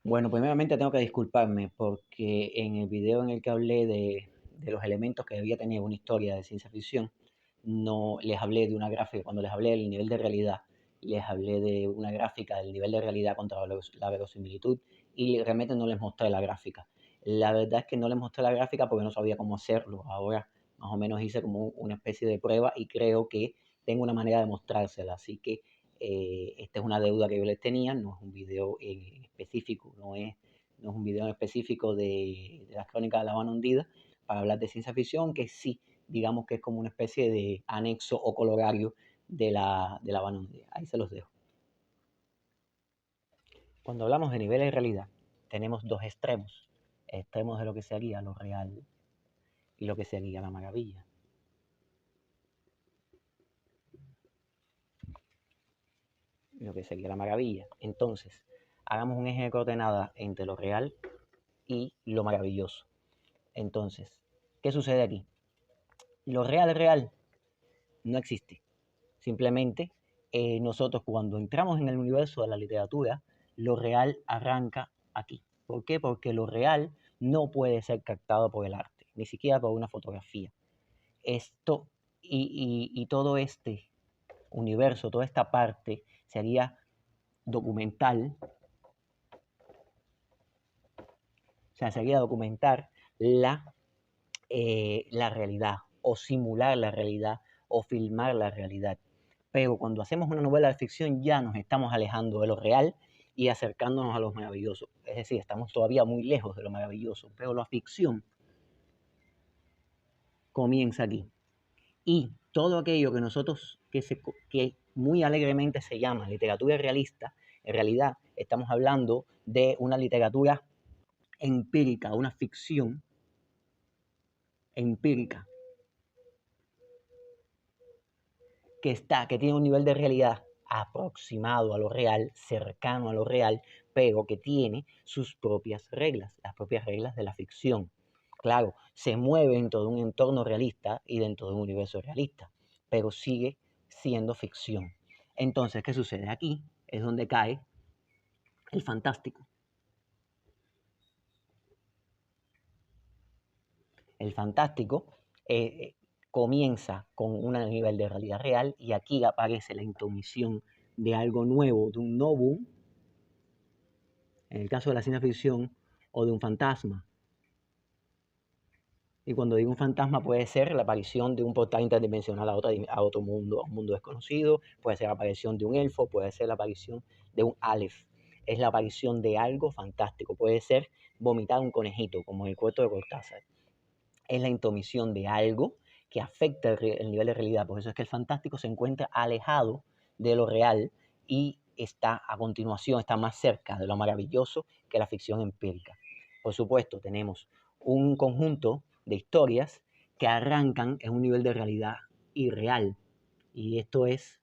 Bueno, primeramente tengo que disculparme porque en el video en el que hablé de los elementos que debía tener una historia de ciencia ficción, no les hablé de una gráfica. Cuando les hablé del nivel de realidad, les hablé de una gráfica del nivel de realidad contra la verosimilitud y realmente no les mostré la gráfica. La verdad es que no les mostré la gráfica porque no sabía cómo hacerlo. Ahora más o menos hice como una especie de prueba y creo que tengo una manera de mostrársela. Así que esta es una deuda que yo les tenía, no es un video específico, no es un video específico de las crónicas de La Habana Hundida para hablar de ciencia ficción, que sí, digamos que es como una especie de anexo o colorario de la Habana Hundida. Ahí se los dejo. Cuando hablamos de niveles de realidad, tenemos dos extremos, extremos de lo que sería lo real y lo que sería la maravilla. Lo que sería la maravilla. Entonces, hagamos un eje de coordenadas entre lo real y lo maravilloso. Entonces, ¿qué sucede aquí? Lo real no existe. Simplemente nosotros cuando entramos en el universo de la literatura, lo real arranca aquí. ¿Por qué? Porque lo real no puede ser captado por el arte, ni siquiera por una fotografía. Esto y todo este universo, toda esta parte sería documental, o sea, sería documentar la realidad o simular la realidad o filmar la realidad. Pero cuando hacemos una novela de ficción ya nos estamos alejando de lo real y acercándonos a lo maravilloso. Es decir, estamos todavía muy lejos de lo maravilloso, pero la ficción comienza aquí. Y todo aquello que nosotros, que muy alegremente se llama literatura realista, en realidad estamos hablando de una literatura empírica, una ficción empírica, que tiene un nivel de realidad aproximado a lo real, cercano a lo real, pero que tiene sus propias reglas, las propias reglas de la ficción. Claro, se mueve dentro de un entorno realista y dentro de un universo realista, pero sigue siendo ficción. Entonces, ¿qué sucede? Aquí es donde cae el fantástico. El fantástico comienza con un nivel de realidad real y aquí aparece la intromisión de algo nuevo, de un novum, en el caso de la ciencia ficción, o de un fantasma. Y cuando digo un fantasma puede ser la aparición de un portal interdimensional a otro mundo, a un mundo desconocido, puede ser la aparición de un elfo, puede ser la aparición de un Aleph. Es la aparición de algo fantástico, puede ser vomitar un conejito, como en el cuento de Cortázar. Es la intromisión de algo que afecta el nivel de realidad. Por eso es que el fantástico se encuentra alejado de lo real y está a continuación, está más cerca de lo maravilloso que la ficción empírica. Por supuesto, tenemos un conjunto de historias que arrancan en un nivel de realidad irreal. Y esto es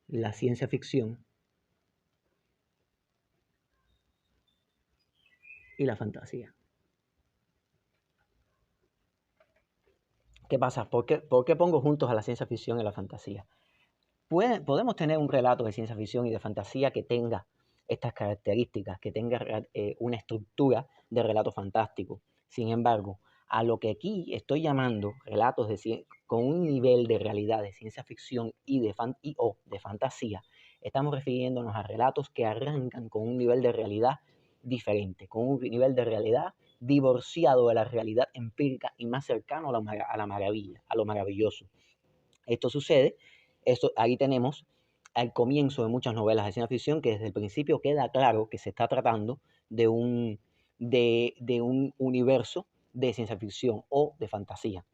la ciencia ficción y la fantasía. ¿Qué pasa? ¿Por qué pongo juntos a la ciencia ficción y la fantasía? Podemos tener un relato de ciencia ficción y de fantasía que tenga estas características, que tenga una estructura de relato fantástico. Sin embargo, a lo que aquí estoy llamando relatos con un nivel de realidad de ciencia ficción o de fantasía, estamos refiriéndonos a relatos que arrancan con un nivel de realidad diferente, con un nivel de realidad divorciado de la realidad empírica y más cercano a la maravilla, a lo maravilloso. Esto sucede, ahí tenemos al comienzo de muchas novelas de ciencia ficción que desde el principio queda claro que se está tratando de de un universo de ciencia ficción o de fantasía.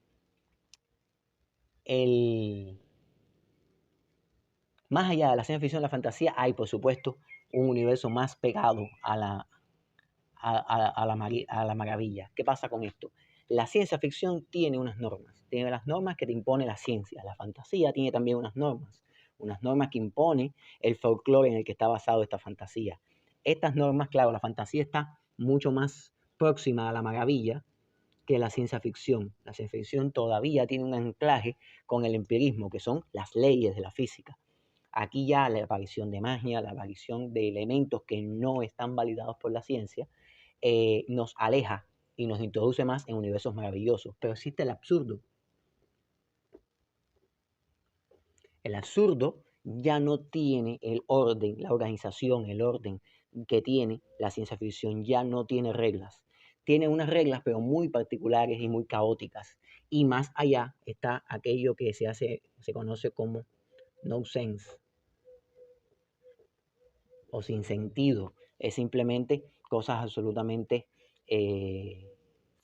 Más allá de la ciencia ficción y la fantasía hay, por supuesto, un universo más pegado a la maravilla. ¿Qué pasa con esto? La ciencia ficción tiene unas normas, tiene las normas que te impone la ciencia. La fantasía tiene también unas normas que impone el folclore en el que está basado esta fantasía. Estas normas, claro, la fantasía está mucho más próxima a la maravilla que la ciencia ficción. La ciencia ficción todavía tiene un anclaje con el empirismo, que son las leyes de la física. Aquí ya la aparición de magia, la aparición de elementos que no están validados por la ciencia, nos aleja y nos introduce más en universos maravillosos. Pero existe el absurdo. El absurdo ya no tiene el orden, la organización, el orden que tiene la ciencia ficción, ya no tiene reglas. Tiene unas reglas, pero muy particulares y muy caóticas. Y más allá está aquello que se conoce como no sense o sin sentido. Es simplemente cosas absolutamente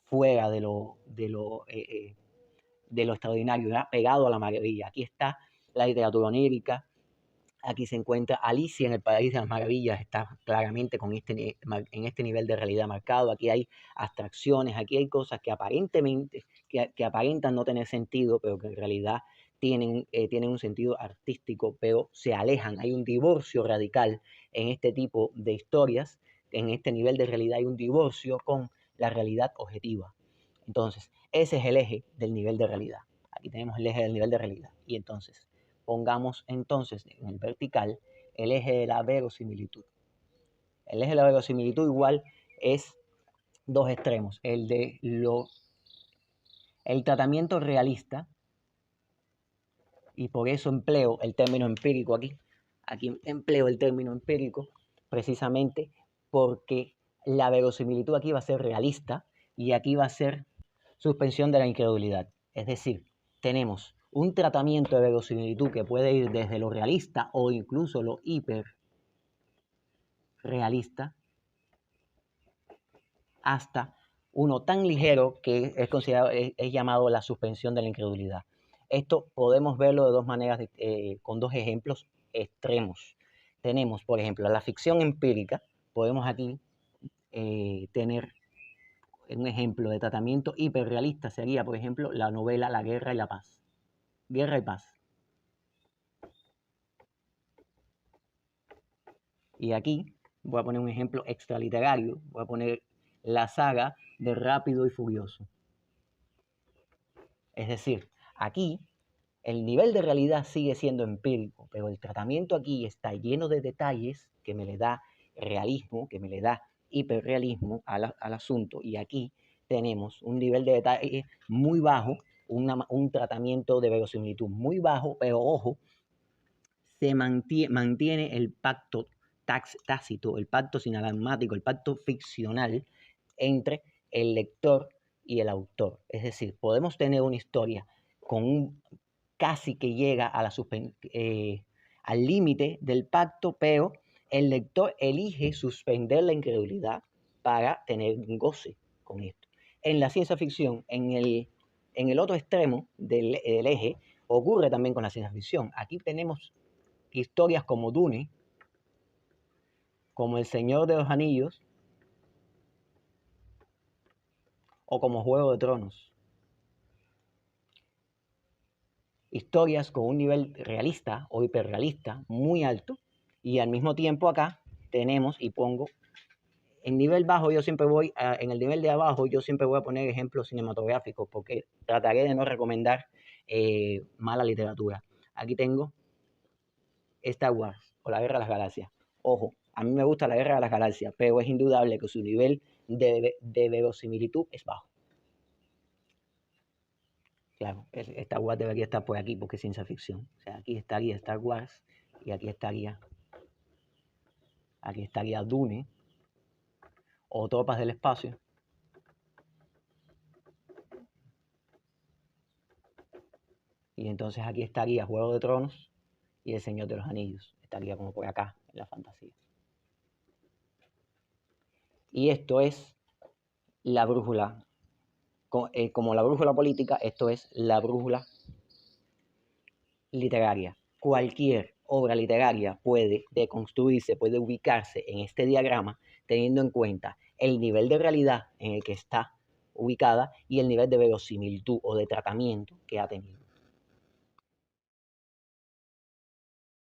fuera de lo extraordinario, ¿verdad? Pegado a la maravilla. Aquí está la literatura onírica. Aquí se encuentra Alicia en el País de las Maravillas, está claramente en este nivel de realidad marcado. Aquí hay abstracciones, aquí hay cosas que aparentemente, que aparentan no tener sentido, pero que en realidad tienen un sentido artístico, pero se alejan. Hay un divorcio radical en este tipo de historias. En este nivel de realidad hay un divorcio con la realidad objetiva. Entonces, ese es el eje del nivel de realidad. Aquí tenemos el eje del nivel de realidad. Y entonces, pongamos entonces en el vertical el eje de la verosimilitud. El eje de la verosimilitud igual es dos extremos. El tratamiento realista, y por eso empleo el término empírico aquí. Aquí empleo el término empírico precisamente porque la verosimilitud aquí va a ser realista y aquí va a ser suspensión de la incredulidad. Es decir, tenemos un tratamiento de verosimilitud que puede ir desde lo realista o incluso lo hiperrealista hasta uno tan ligero que es llamado la suspensión de la incredulidad. Esto podemos verlo de dos maneras, con dos ejemplos extremos. Tenemos, por ejemplo, la ficción empírica. Podemos aquí tener un ejemplo de tratamiento hiperrealista. Sería, por ejemplo, la novela La Guerra y la Paz. Guerra y Paz. Y aquí voy a poner un ejemplo extraliterario. Voy a poner la saga de Rápido y Furioso. Es decir, aquí el nivel de realidad sigue siendo empírico, pero el tratamiento aquí está lleno de detalles que me le da realismo, que me le da hiperrealismo al asunto. Y aquí tenemos un nivel de detalle muy bajo, un tratamiento de verosimilitud muy bajo, pero ojo, se mantiene el pacto tácito, el pacto sinagmático, el pacto ficcional entre el lector y el autor. Es decir, podemos tener una historia con un casi que llega a al límite del pacto, pero el lector elige suspender la incredulidad para tener un goce con esto. En la ciencia ficción, en el otro extremo del eje, ocurre también con la ciencia ficción. Aquí tenemos historias como Dune, como El Señor de los Anillos o como Juego de Tronos. Historias con un nivel realista o hiperrealista muy alto, y al mismo tiempo acá tenemos, y pongo en nivel bajo, en el nivel de abajo yo siempre voy a poner ejemplos cinematográficos porque trataré de no recomendar mala literatura. Aquí tengo Star Wars o la Guerra de las Galaxias. Ojo, a mí me gusta la Guerra de las Galaxias, pero es indudable que su nivel de verosimilitud es bajo. Claro, Star Wars debería estar por aquí porque es ciencia ficción. O sea, aquí estaría Star Wars y aquí estaría Dune o Tropas del Espacio. Y entonces aquí estaría Juego de Tronos y El Señor de los Anillos. Estaría como por acá en la fantasía. Y esto es la brújula. Como la brújula política, esto es la brújula literaria. Cualquier obra literaria puede deconstruirse, puede ubicarse en este diagrama teniendo en cuenta el nivel de realidad en el que está ubicada y el nivel de verosimilitud o de tratamiento que ha tenido.